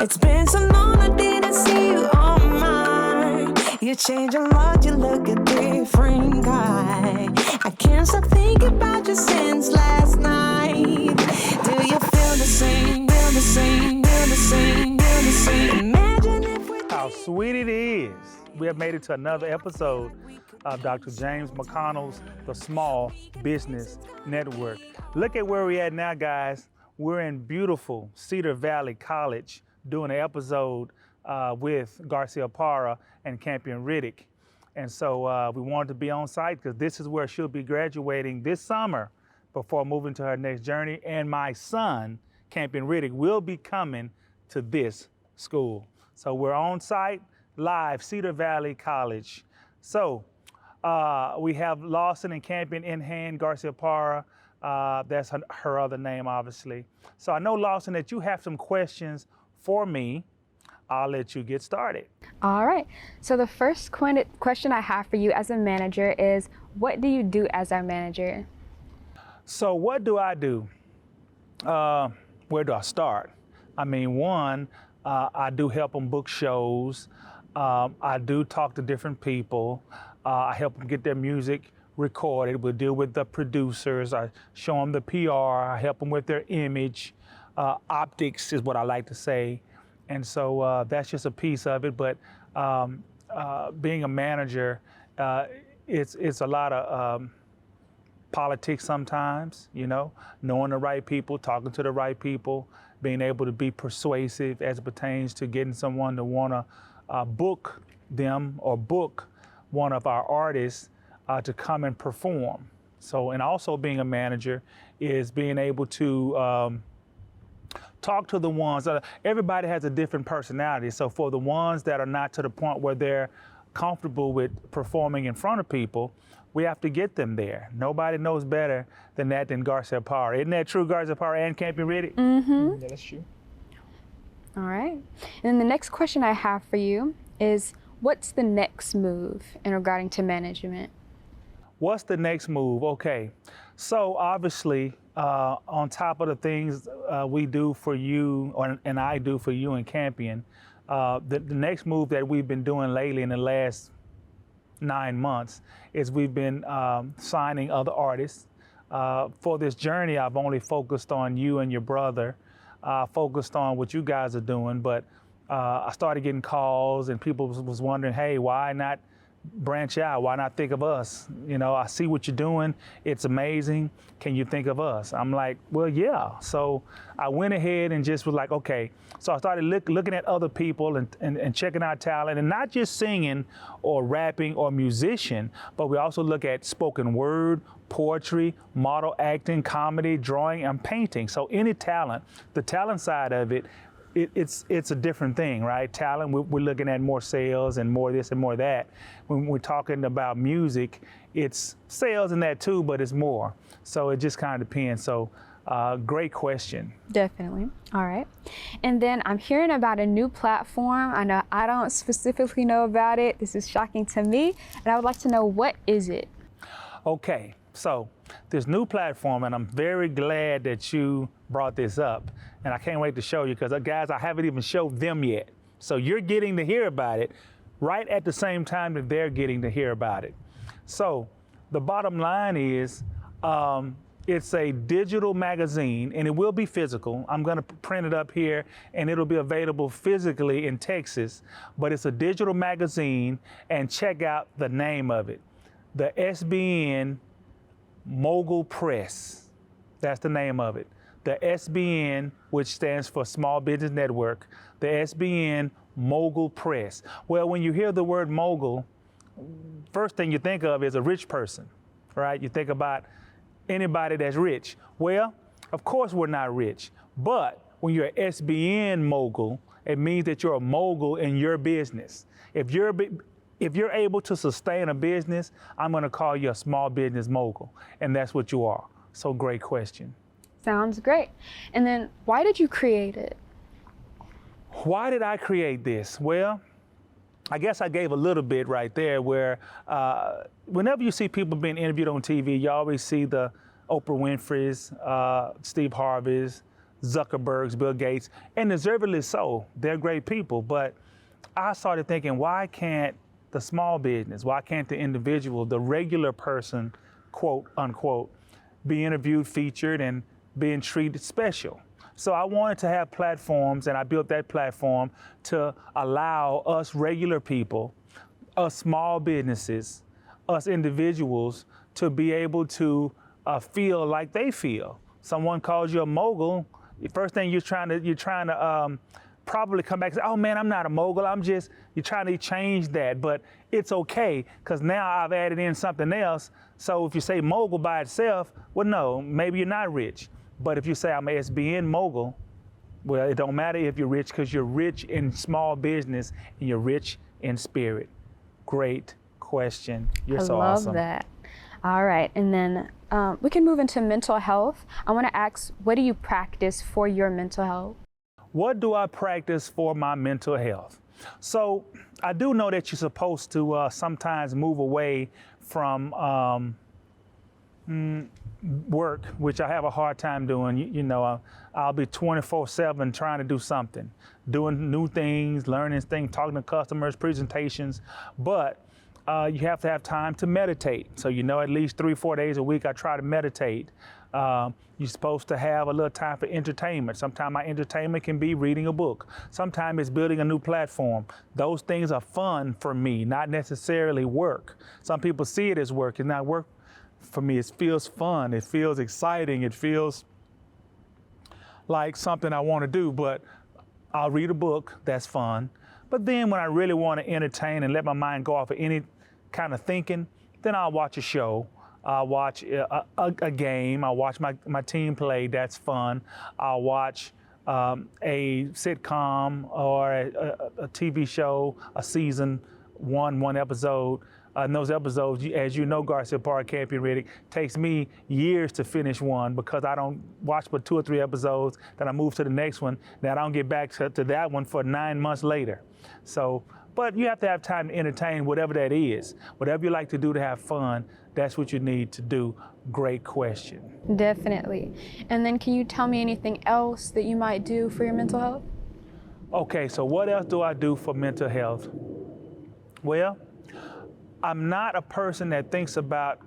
It's been so long I didn't see you on mine. You change a lot, you look a different guy. I can't stop thinking about you since last night. Do you feel the same, feel the same, feel the same, feel the same? Imagine if we How sweet it is. We have made it to another episode of Dr. James McConnell's The Small Business Network. Look at where we're at now, guys. We're in beautiful Cedar Valley College doing an episode with Garcia Parra and Campion Riddick. And so we wanted to be on site because this is where she'll be graduating this summer before moving to her next journey. And my son, Campion Riddick, will be coming to this school. So we're on site, live, Cedar Valley College. So we have Lawson and Campion in hand, Garcia Parra. That's her other name, obviously. So I know, Lawson, that you have some questions for me. I'll let you get started. All right. So the first question I have for you as a manager is, what do you do as our manager? So what do I do? Where do I start? I mean, one, I do help them book shows. I do talk to different people. I help them get their music recorded. We'll deal with the producers. I show them the PR. I help them with their image. Optics is what I like to say. And so that's just a piece of it. But being a manager, it's a lot of politics sometimes, you know, knowing the right people, talking to the right people, being able to be persuasive as it pertains to getting someone to want to book them or book one of our artists to come and perform. So, and also being a manager is being able to talk to the ones, everybody has a different personality. So for the ones that are not to the point where they're comfortable with performing in front of people, we have to get them there. Nobody knows better than Garcia Parra. Isn't that true, Garcia Parra and Campion Riddick? Mm-hmm. Yeah, that's true. All right. And then the next question I have for you is, what's the next move in regarding to management? What's the next move? Okay. So obviously, on top of the things we do for you, and I do for you and Campion, the next move that we've been doing lately in the last 9 months is we've been signing other artists. For this journey, I've only focused on you and your brother, focused on what you guys are doing, but I started getting calls and people was wondering, hey, why not branch out? Why not think of us? You know, I see what you're doing. It's amazing. Can you think of us? I'm like, well, yeah. So I went ahead and just was like, okay. So I started looking at other people and checking out talent, and not just singing or rapping or musician, but we also look at spoken word, poetry, model acting, comedy, drawing, and painting. So any talent, the talent side of it, it's a different thing, right? Talent, we're looking at more sales and more this and more that. When we're talking about music, it's sales and that too, but it's more. So it just kind of depends. So great question. Definitely. All right. And then I'm hearing about a new platform. I know I don't specifically know about it. This is shocking to me. And I would like to know, what is it? Okay. So this new platform, and I'm very glad that you brought this up, and I can't wait to show you, because guys, I haven't even showed them yet. So you're getting to hear about it right at the same time that they're getting to hear about it. So the bottom line is, it's a digital magazine, and it will be physical. I'm gonna print it up here, and it'll be available physically in Texas, but it's a digital magazine, and check out the name of it. The SBN Mogul Press, that's the name of it. The SBN, which stands for Small Business Network, the SBN Mogul Press. Well, when you hear the word mogul, first thing you think of is a rich person, right? You think about anybody that's rich. Well, of course we're not rich, but when you're an SBN mogul, it means that you're a mogul in your business. If you're able to sustain a business, I'm gonna call you a small business mogul, and that's what you are. So great question. Sounds great. And then why did you create it? Why did I create this? Well, I guess I gave a little bit right there where whenever you see people being interviewed on TV, you always see the Oprah Winfrey's, Steve Harvey's, Zuckerbergs, Bill Gates, and deservedly so. They're great people. But I started thinking, why can't the small business, why can't the individual, the regular person, quote unquote, be interviewed, featured, and being treated special? So I wanted to have platforms, and I built that platform to allow us regular people, us small businesses, us individuals to be able to feel like they feel. Someone calls you a mogul, the first thing you're trying to probably come back and say, oh man, I'm not a mogul, you're trying to change that, but it's okay, because now I've added in something else. So if you say mogul by itself, well, no, maybe you're not rich. But if you say I'm an SBN mogul, well, it don't matter if you're rich, because you're rich in small business and you're rich in spirit. Great question. You're so awesome. I love that. All right, and then we can move into mental health. I want to ask, what do you practice for your mental health? What do I practice for my mental health? So I do know that you're supposed to sometimes move away from work, which I have a hard time doing. You know, I'll be 24/7 trying to do something, doing new things, learning things, talking to customers, presentations, but you have to have time to meditate. So, you know, at least 3-4 days a week, I try to meditate. You're supposed to have a little time for entertainment. Sometimes my entertainment can be reading a book. Sometimes it's building a new platform. Those things are fun for me, not necessarily work. Some people see it as work. It's not work for me. It feels fun. It feels exciting. It feels like something I want to do, but I'll read a book. That's fun. But then when I really want to entertain and let my mind go off of any kind of thinking, then I'll watch a show. I'll watch a game. I'll watch my team play. That's fun. I'll watch a sitcom or a TV show, a season, one episode. And those episodes, as you know, Garcia Park, Campy Riddick, takes me years to finish one, because I don't watch but 2 or 3 episodes, then I move to the next one, then I don't get back to that one for 9 months later. So, but you have to have time to entertain, whatever that is. Whatever you like to do to have fun, that's what you need to do. Great question. Definitely. And then can you tell me anything else that you might do for your mental health? Okay, so what else do I do for mental health? Well, I'm not a person that thinks about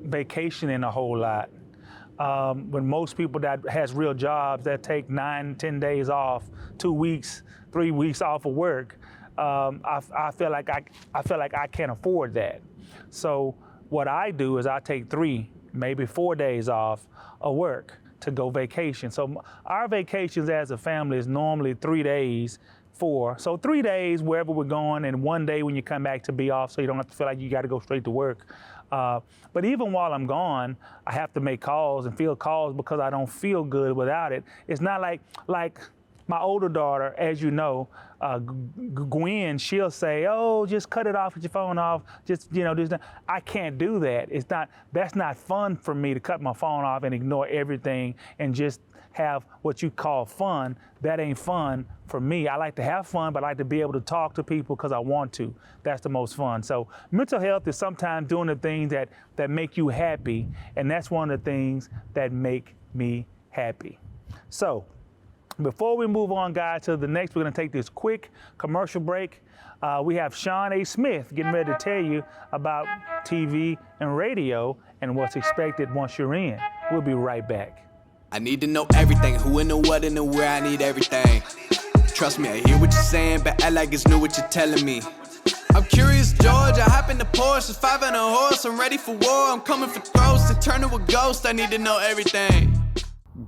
vacationing a whole lot. When most people that has real jobs that take 9-10 days off, 2 weeks, 3 weeks off of work, I feel like I can't afford that. So what I do is I take 3, maybe 4 days off of work to go vacation. So our vacations as a family is normally 3 days. 4. So 3 days wherever we're going, and 1 day when you come back to be off, so you don't have to feel like you got to go straight to work. But even while I'm gone, I have to make calls and field calls, because I don't feel good without it. It's not like my older daughter, as you know, Gwen, she'll say, oh, just cut it off, with your phone off, just, you know, I can't do that. That's not fun for me to cut my phone off and ignore everything and just have what you call fun. That ain't fun for me. I like to have fun, but I like to be able to talk to people because I want to. That's the most fun. So mental health is sometimes doing the things that make you happy, and that's one of the things that make me happy. So before we move on, guys, to the next, we're going to take this quick commercial break. We have Sean A. Smith getting ready to tell you about TV and radio and what's expected once you're in. We'll be right back. I need to know everything, who and the what and the where, I need everything. Trust me, I hear what you're saying, but act like it's new what you're telling me. I'm curious, George, I hop in the Porsche, 5 and a horse, I'm ready for war, I'm coming for throats, to turn to a ghost, I need to know everything.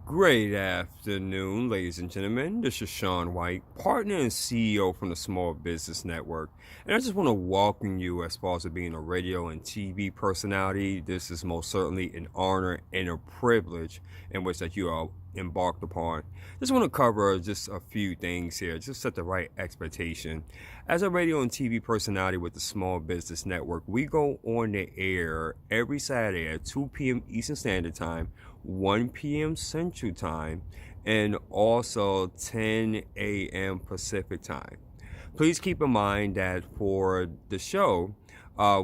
Great afternoon, ladies and gentlemen. This is Sean White, partner and CEO from the Small Business Network. And I just want to welcome you as far as being a radio and TV personality. This is most certainly an honor and a privilege in which that you are embarked upon. Just want to cover just a few things here, just set the right expectation. As a radio and TV personality with the Small Business Network, we go on the air every Saturday at 2 p.m. Eastern Standard Time, 1 p.m. Central Time, and also 10 a.m. Pacific Time. Please keep in mind that for the show,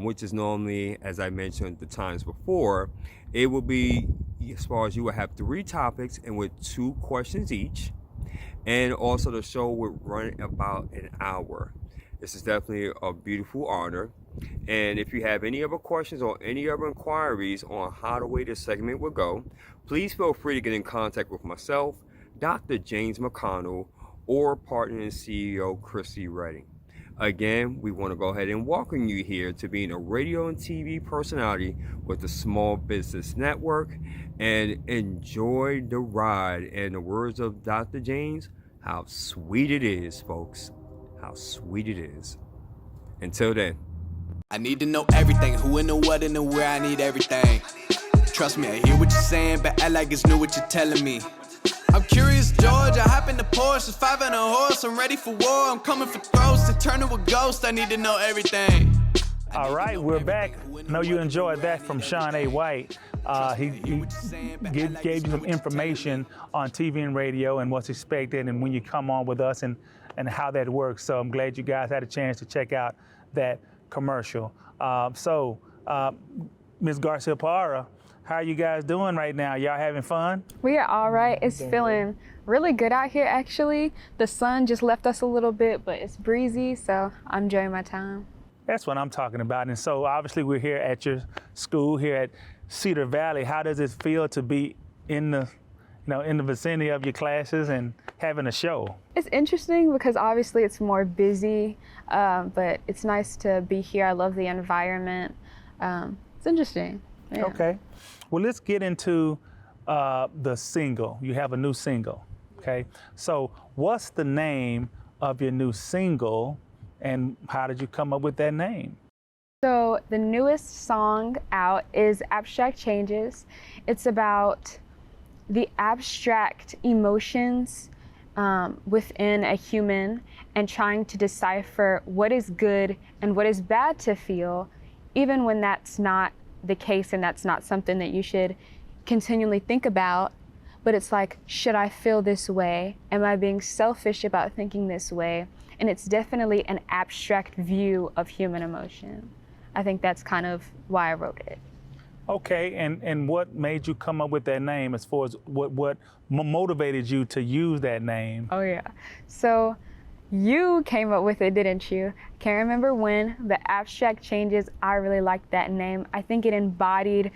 which is normally, as I mentioned the times before, it will be as far as you will have 3 topics and with 2 questions each. And also the show would run about an hour. This is definitely a beautiful honor. And if you have any other questions or any other inquiries on how the way this segment will go, please feel free to get in contact with myself, Dr. James McConnell, or partner and CEO Chrissy Redding. Again, we want to go ahead and welcome you here to being a radio and TV personality with the Small Business Network, and enjoy the ride. In the words of Dr. James, how sweet it is, folks. How sweet it is. Until then. I need to know everything, who and the what and the where, I need everything. Trust me, I hear what you're saying, but act like it's new what you're telling me. I'm curious, George, I hop in the Porsche, it's 5 and a horse, I'm ready for war, I'm coming for throats, to turn to a ghost, I need to know everything. All right, we're back. I know you enjoyed that from Sean A. White. He gave you some information on TV and radio and what's expected and when you come on with us and how that works. So I'm glad you guys had a chance to check out that commercial. Ms. Garcia-Parra, how are you guys doing right now? Y'all having fun? We are all right. It's feeling really good out here, actually. The sun just left us a little bit, but it's breezy, so I'm enjoying my time. That's what I'm talking about. And so obviously we're here at your school here at Cedar Valley. How does it feel to be in the vicinity of your classes and having a show? It's interesting because obviously it's more busy, but it's nice to be here. I love the environment. It's interesting. Yeah. Okay. Well, let's get into the single. You have a new single, okay? So what's the name of your new single and how did you come up with that name? So the newest song out is Abstract Changes. It's about the abstract emotions within a human and trying to decipher what is good and what is bad to feel, even when that's not the case and that's not something that you should continually think about. But it's like, should I feel this way? Am I being selfish about thinking this way? And it's definitely an abstract view of human emotion. I think that's kind of why I wrote it. Okay, and what made you come up with that name as far as what motivated you to use that name? Oh yeah, so you came up with it, didn't you? Can't remember when, but Abstract Changes, I really liked that name. I think it embodied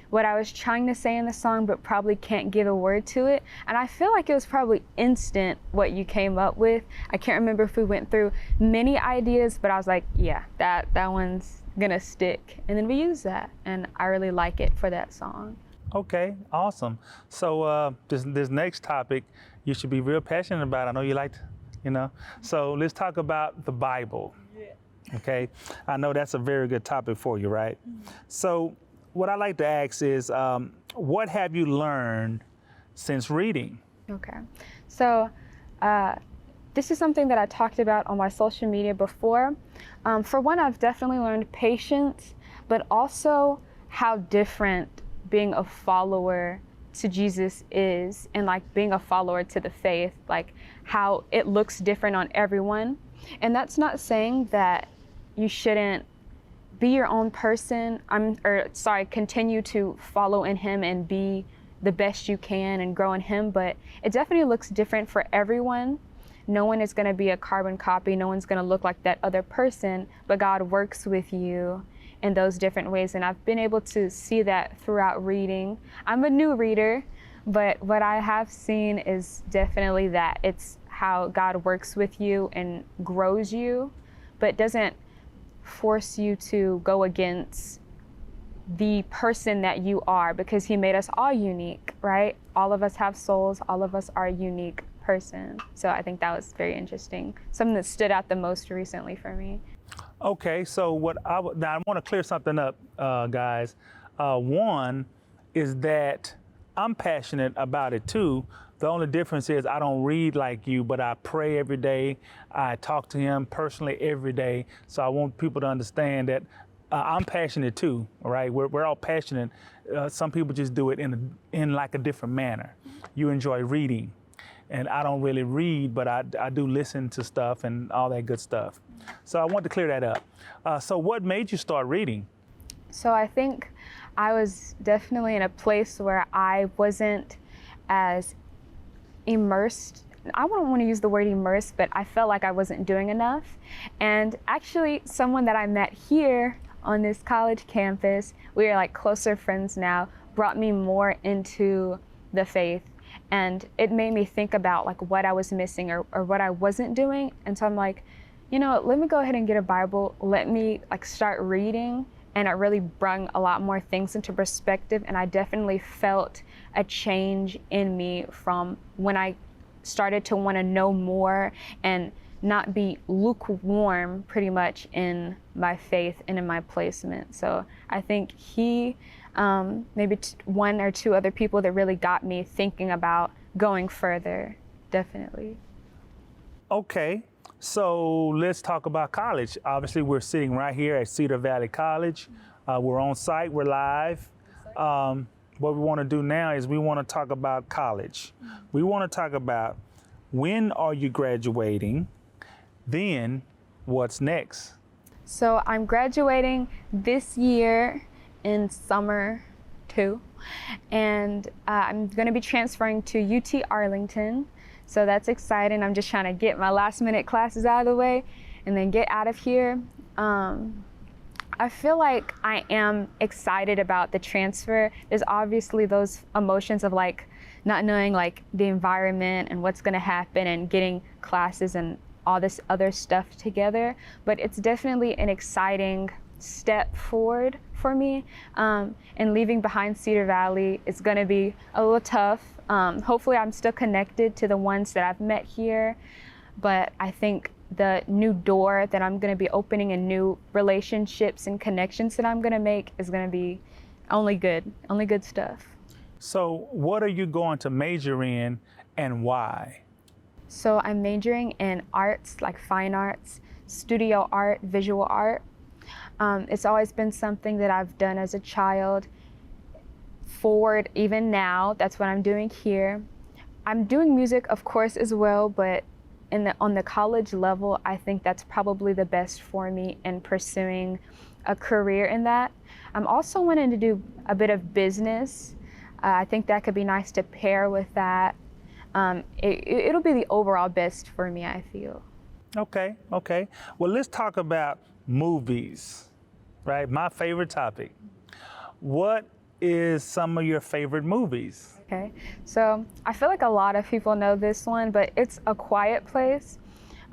what I was trying to say in the song, but probably can't give a word to it. And I feel like it was probably instant what you came up with. I can't remember if we went through many ideas, but I was like, yeah, that one's gonna stick. And then we used that, and I really like it for that song. Okay, awesome. So this next topic, you should be real passionate about. I know you like to, So let's talk about the Bible. Yeah. Okay, I know that's a very good topic for you, right? Mm-hmm. So what I like to ask is, what have you learned since reading? Okay, so this is something that I talked about on my social media before. For one, I've definitely learned patience, but also how different being a follower to Jesus is, and like being a follower to the faith, like how it looks different on everyone. And that's not saying that you shouldn't be your own person, continue to follow in him and be the best you can and grow in him, but it definitely looks different for everyone. No one is gonna be a carbon copy, no one's gonna look like that other person, but God works with you in those different ways, and I've been able to see that throughout reading. I'm a new reader, but what I have seen is definitely that. It's how God works with you and grows you, but doesn't force you to go against the person that you are, because he made us all unique, right? All of us have souls, all of us are a unique person. So I think that was very interesting. Something that stood out the most recently for me. Okay, so now I want to clear something up, guys. One is that I'm passionate about it too. The only difference is I don't read like you, but I pray every day. I talk to him personally every day. So I want people to understand that I'm passionate too, all right? We're all passionate. Some people just do it in like a different manner. You enjoy reading, and I don't really read, but I do listen to stuff and all that good stuff. So I want to clear that up. So what made you start reading? So I think I was definitely in a place where I wasn't as immersed. I don't want to use the word immersed, but I felt like I wasn't doing enough. And actually, someone that I met here on this college campus, we are like closer friends now, brought me more into the faith. And it made me think about like what I was missing or what I wasn't doing. And so I'm like, you know, let me go ahead and get a Bible. Let me like start reading. And it really brought a lot more things into perspective. And I definitely felt a change in me from when I started to want to know more and not be lukewarm pretty much in my faith and in my placement. So I think he, maybe one or two other people that really got me thinking about going further, definitely. Okay, so let's talk about college. Obviously, we're sitting right here at Cedar Valley College. We're on site, we're live. What we want to do now is we want to talk about college. We want to talk about when are you graduating, then what's next? So I'm graduating this year in summer 2, and I'm going to be transferring to UT Arlington. So that's exciting. I'm just trying to get my last minute classes out of the way and then get out of here. I feel like I am excited about the transfer. There's obviously those emotions of like not knowing like the environment and what's going to happen and getting classes and all this other stuff together, but it's definitely an exciting step forward for me. And leaving behind Cedar Valley is going to be a little tough. Hopefully I'm still connected to the ones that I've met here, but I think the new door that I'm going to be opening and new relationships and connections that I'm going to make is going to be only good stuff. So what are you going to major in and why? So I'm majoring in arts, like fine arts, studio art, visual art. It's always been something that I've done as a child. Forward, even now, that's what I'm doing here. I'm doing music, of course, as well, but on the college level, I think that's probably the best for me in pursuing a career in that. I'm also wanting to do a bit of business. I think that could be nice to pair with that. It'll be the overall best for me, I feel. Okay. Well, let's talk about movies, right? My favorite topic. What is some of your favorite movies? Okay, so I feel like a lot of people know this one, but it's A Quiet Place.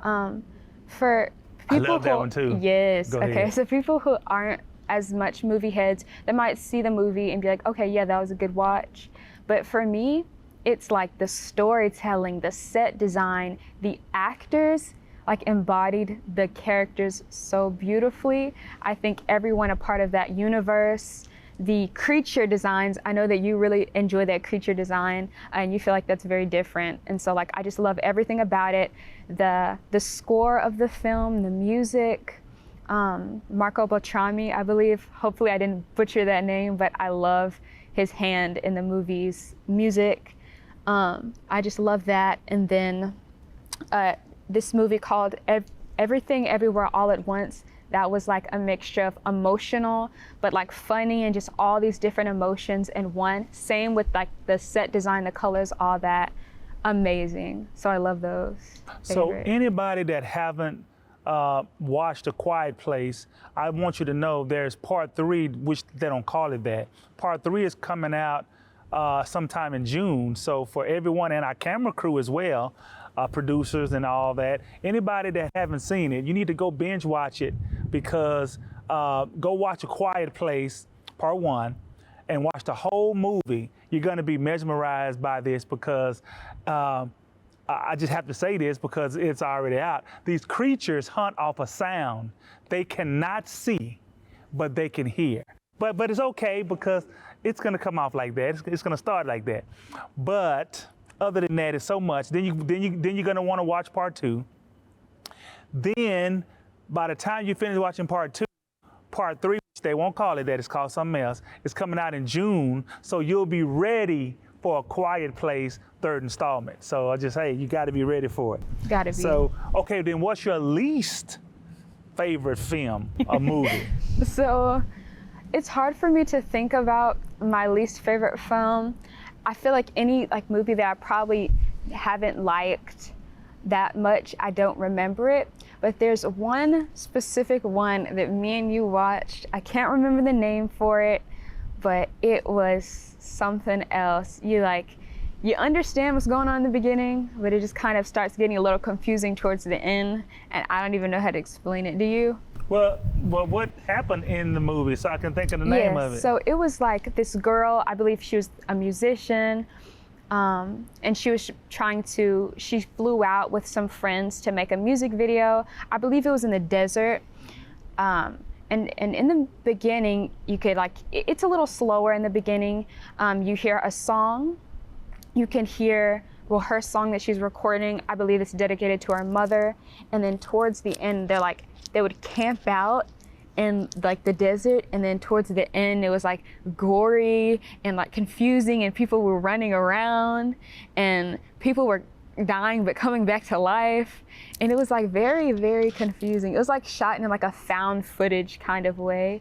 For people I love that one too. Yes. Go okay, ahead. so people who aren't as much movie heads, they might see the movie and be like, okay, yeah, that was a good watch. But for me, it's like the storytelling, the set design, the actors like embodied the characters so beautifully. I think everyone a part of that universe. The creature designs, I know that you really enjoy that creature design and you feel like that's very different. And so like, I just love everything about it. The score of the film, the music, Marco Beltrami, I believe, hopefully I didn't butcher that name, but I love his hand in the movie's music. I just love that. And then this movie called Everything Everywhere All at Once, that was like a mixture of emotional, but like funny and just all these different emotions in one. Same with like the set design, the colors, all that. Amazing. So I love those. So Favorite. anybody that haven't watched A Quiet Place, I want you to know there's part 3, which they don't call it that. Part 3 is coming out sometime in June. So for everyone and our camera crew as well, producers and all that, anybody that haven't seen it, you need to go binge watch it, because go watch A Quiet Place part 1 and watch the whole movie. You're going to be mesmerized by this, because I just have to say this because it's already out. These creatures hunt off a sound. They cannot see, but they can hear. But it's okay, because it's going to come off like that. It's going to start like that. But other than that, it's so much. Then you're going to want to watch part 2. Then by the time you finish watching part 2, part 3, which they won't call it that, it's called something else, it's coming out in June. So you'll be ready for A Quiet Place 3rd installment. So I just, hey, you got to be ready for it. Gotta be. So, okay, then what's your least favorite film or movie? So It's hard for me to think about my least favorite film. I feel like any like movie that I probably haven't liked that much, I don't remember it. But there's one specific one that me and you watched. I can't remember the name for it, but it was something else. You understand what's going on in the beginning, but it just kind of starts getting a little confusing towards the end, and I don't even know how to explain it. Do you? Well, what happened in the movie so I can think of the name of it? So it was like this girl, I believe she was a musician, and she was she flew out with some friends to make a music video. I believe it was in the desert. And in the beginning, you could it's a little slower in the beginning. You hear a song. You can hear, her song that she's recording, I believe it's dedicated to her mother. And then towards the end, they would camp out in the desert. And then towards the end, it was gory and confusing, and people were running around and people were dying but coming back to life. And it was very, very confusing. It was shot in a found footage kind of way,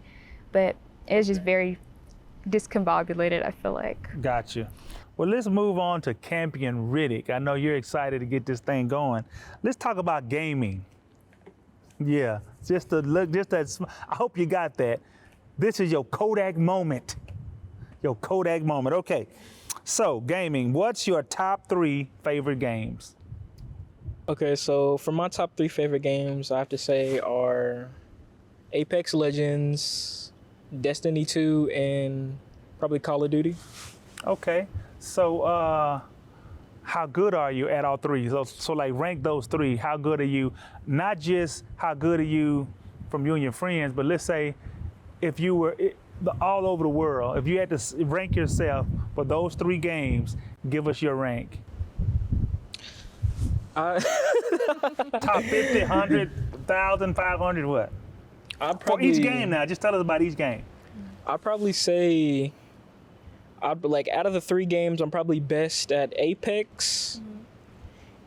but it was just very discombobulated, I feel like. Gotcha. Well, let's move on to Campion Riddick. I know you're excited to get this thing going. Let's talk about gaming. Yeah, I hope you got that. This is your Kodak moment. Okay, so gaming, what's your top 3 favorite games? Okay, so for my top 3 favorite games, I have to say are Apex Legends, Destiny 2, and probably Call of Duty. Okay, so how good are you at all 3? So rank those 3. How good are you? Not just how good are you from you and your friends, but let's say if you were all over the world, if you had to rank yourself for those 3 games, give us your rank. Top 50, 100, 1,000, 500, what? For each game now, just tell us about each game. I'd probably say, out of the 3 games, I'm probably best at Apex. Mm-hmm.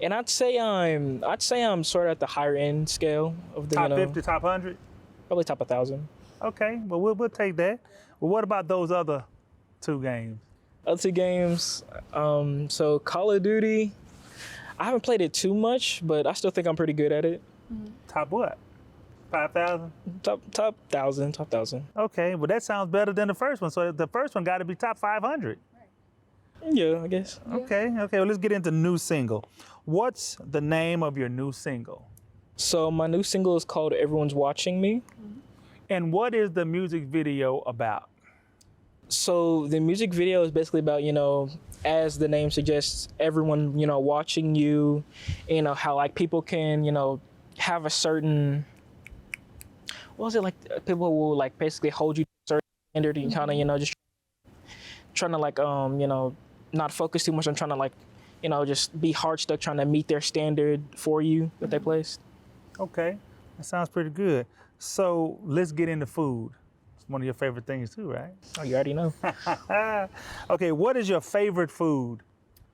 And I'd say I'm sort of at the higher end scale of the top 50, top 100? Probably top 1,000. Okay, well we'll take that. Well, what about those other 2 games? Other 2 games, so Call of Duty, I haven't played it too much, but I still think I'm pretty good at it. Mm-hmm. Top what? 5,000? Top 1,000. Okay, well that sounds better than the first one. So the first one got to be top 500. Yeah, I guess. Okay, well let's get into new single. What's the name of your new single? So my new single is called Everyone's Watching Me. And what is the music video about? So the music video is basically about, as the name suggests, everyone, watching you, how people can, have a certain, people will basically hold you to a certain standard and kind of, just trying to not focus too much on trying to just be hard stuck trying to meet their standard for you that they placed. Okay, that sounds pretty good. So let's get into food. It's one of your favorite things too, right? Oh, you already know. Okay, what is your favorite food?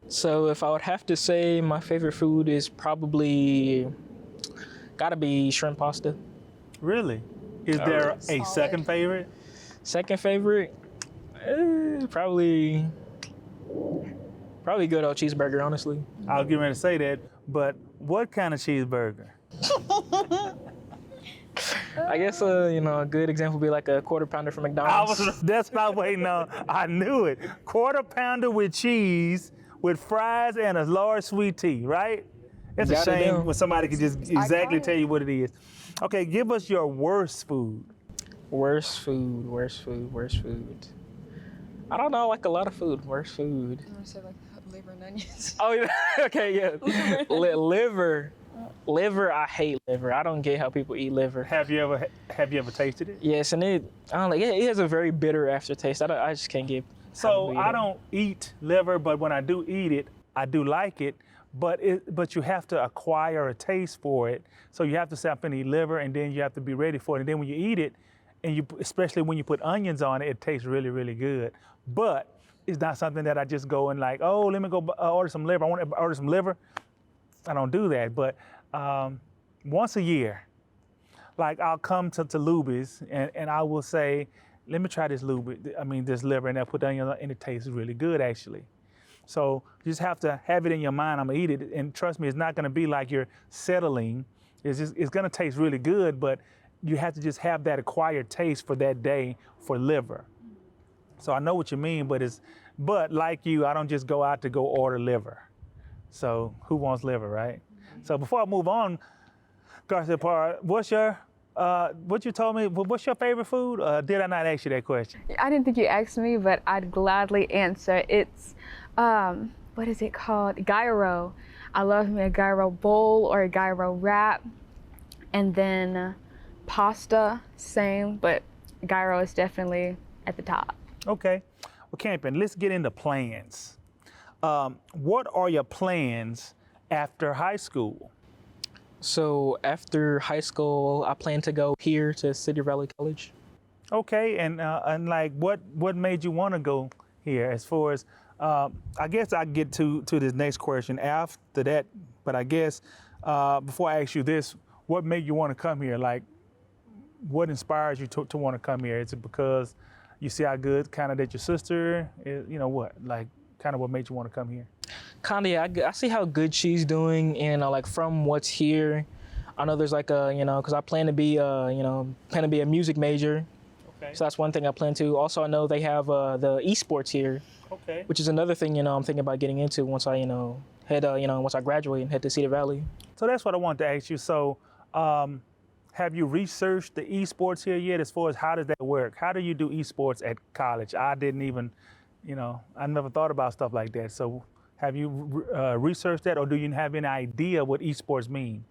So if I would have to say my favorite food is probably gotta be shrimp pasta. Really? Is there a second favorite? Second favorite? Probably good old cheeseburger, honestly. I was getting ready to say that, but what kind of cheeseburger? I guess a good example would be like a quarter pounder from McDonald's. That's what I was waiting on. I knew it. Quarter pounder with cheese, with fries and a large sweet tea, right? It's a shame when somebody can just exactly tell you what it is. Okay, give us your worst food. Worst food. I don't know, I like a lot of food. Worst food. I want to say liver and onions. Oh, yeah. Okay, yeah. Liver, I hate liver. I don't get how people eat liver. Have you ever tasted it? Yes, and it has a very bitter aftertaste. I just can't get. So I don't eat liver, but when I do eat it, I do like it. But you have to acquire a taste for it. So you have to say I'm finna eat liver, and then you have to be ready for it. And then when you eat it, especially when you put onions on it, it tastes really, really good. But it's not something that I just go and let me go order some liver. I want to order some liver. I don't do that. But once a year, I'll come to Luby's and I will say, let me try this this liver, and I put down and it tastes really good actually. So you just have to have it in your mind. I'm gonna eat it, and trust me, it's not gonna be like you're settling. It's gonna taste really good, but you have to just have that acquired taste for that day for liver. So I know what you mean, but like you, I don't just go out to go order liver. So who wants liver, right? So before I move on, Garcia Parra, what you told me, what's your favorite food? Did I not ask you that question? I didn't think you asked me, but I'd gladly answer. It's, what is it called? Gyro. I love me a gyro bowl or a gyro wrap. And then pasta, same, but gyro is definitely at the top. Okay. Well, Campion, let's get into plans. What are your plans after high school? So after high school, I plan to go here to Cedar Valley College. Okay, and like what made you want to go here? As far as I guess I get to this next question after that, but I guess before I ask you this, what made you want to come here? Like, what inspires you to want to come here? Is it because you see how good kind of that your sister is, what? Like, kind of what made you want to come here? Kind of, yeah, I see how good she's doing, and like from what's here, I know there's like because I plan to be a music major. Okay. So that's one thing I plan to. Also, I know they have the esports here. Okay. Which is another thing, I'm thinking about getting into once I, once I graduate and head to Cedar Valley. So that's what I wanted to ask you. So, have you researched the esports here yet? As far as how does that work? How do you do esports at college? I didn't even, I never thought about stuff like that. So, have you researched that, or do you have any idea what esports mean?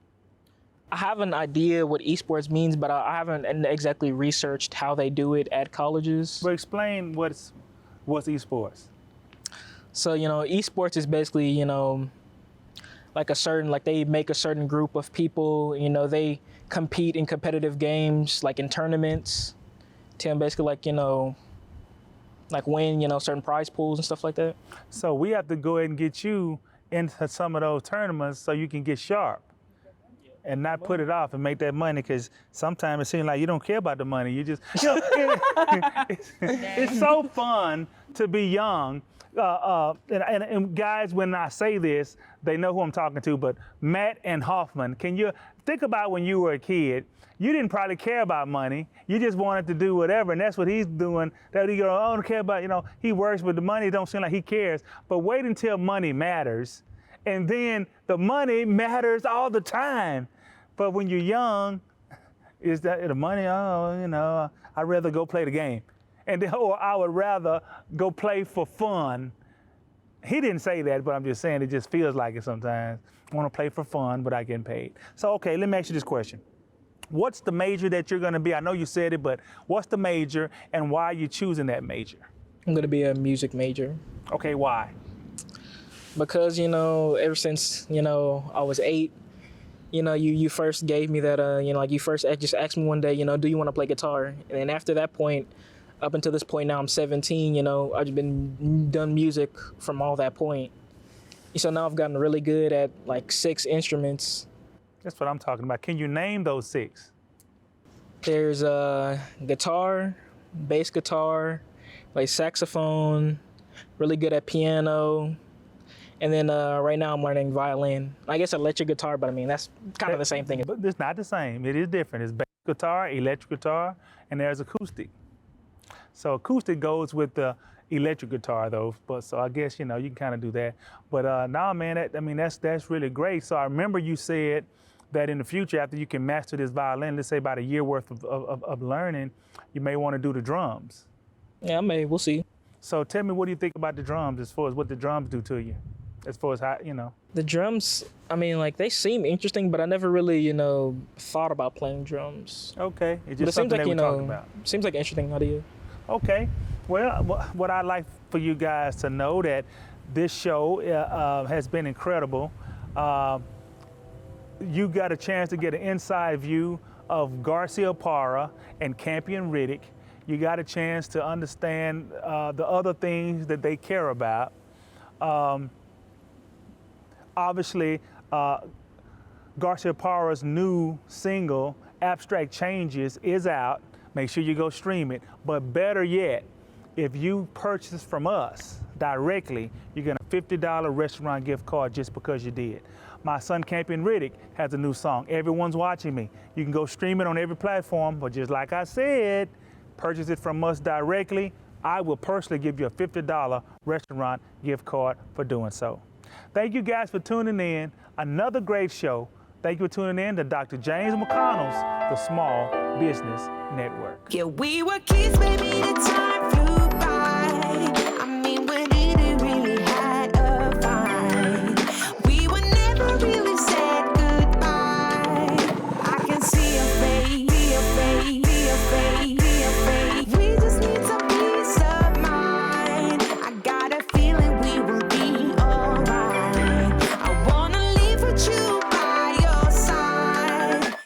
I have an idea what esports means, but I haven't exactly researched how they do it at colleges. But explain what's esports. So, esports is basically, like they make a certain group of people, they compete in competitive games, like in tournaments, to basically win, certain prize pools and stuff like that. So we have to go ahead and get you into some of those tournaments so you can get sharp and not put it off and make that money, because sometimes it seems like you don't care about the money. You just, it's so fun to be young. And guys, when I say this, they know who I'm talking to, but Matt and Hoffman, can you think about when you were a kid? You didn't probably care about money. You just wanted to do whatever, and that's what he's doing. That he goes, oh, I don't care about, he works with the money. It don't seem like he cares. But wait until money matters, and then the money matters all the time. But when you're young, is that the money? Oh, I'd rather go play the game. Or I would rather go play for fun. He didn't say that, but I'm just saying it just feels like it sometimes. I want to play for fun, but I get paid. So, okay, let me ask you this question. What's the major that you're going to be? I know you said it, but what's the major, and why are you choosing that major? I'm going to be a music major. Okay, why? Because, ever since, I was 8, you first gave me that, you first just asked me one day, do you want to play guitar? And then after that point, up until this point now, I'm 17, I've been done music from all that point. So now I've gotten really good at 6 instruments. That's what I'm talking about. Can you name those 6? There's guitar, bass guitar, saxophone, really good at piano. And then right now I'm learning violin. I guess electric guitar, but I mean, that's kind of the same thing. But it's not the same. It is different. It's bass guitar, electric guitar, and there's acoustic. So acoustic goes with the electric guitar though, but so I guess, you can kind of do that. But nah, man, that's really great. So I remember you said that in the future, after you can master this violin, let's say about a year worth of learning, you may want to do the drums. Yeah, we'll see. So tell me, what do you think about the drums as far as what the drums do to you? As far as how, The drums, they seem interesting, but I never really, thought about playing drums. Okay, it's just something that we're talking about. Seems like an interesting idea. Okay, well, what I'd like for you guys to know that this show has been incredible. You got a chance to get an inside view of Garcia Parra and Campion Riddick. You got a chance to understand the other things that they care about. Obviously, Garcia Parra's new single, Abstract Changes, is out. make sure you go stream it. But better yet, if you purchase from us directly, you get a $50 restaurant gift card just because you did. My son Campion Riddick has a new song, Everyone's Watching Me. You can go stream it on every platform, but just like I said, purchase it from us directly. I will personally give you a $50 restaurant gift card for doing so. Thank you guys for tuning in. Another great show. Thank you for tuning in to Dr. James McConnell's The Small Business Network. Yeah, we were kids, baby, the time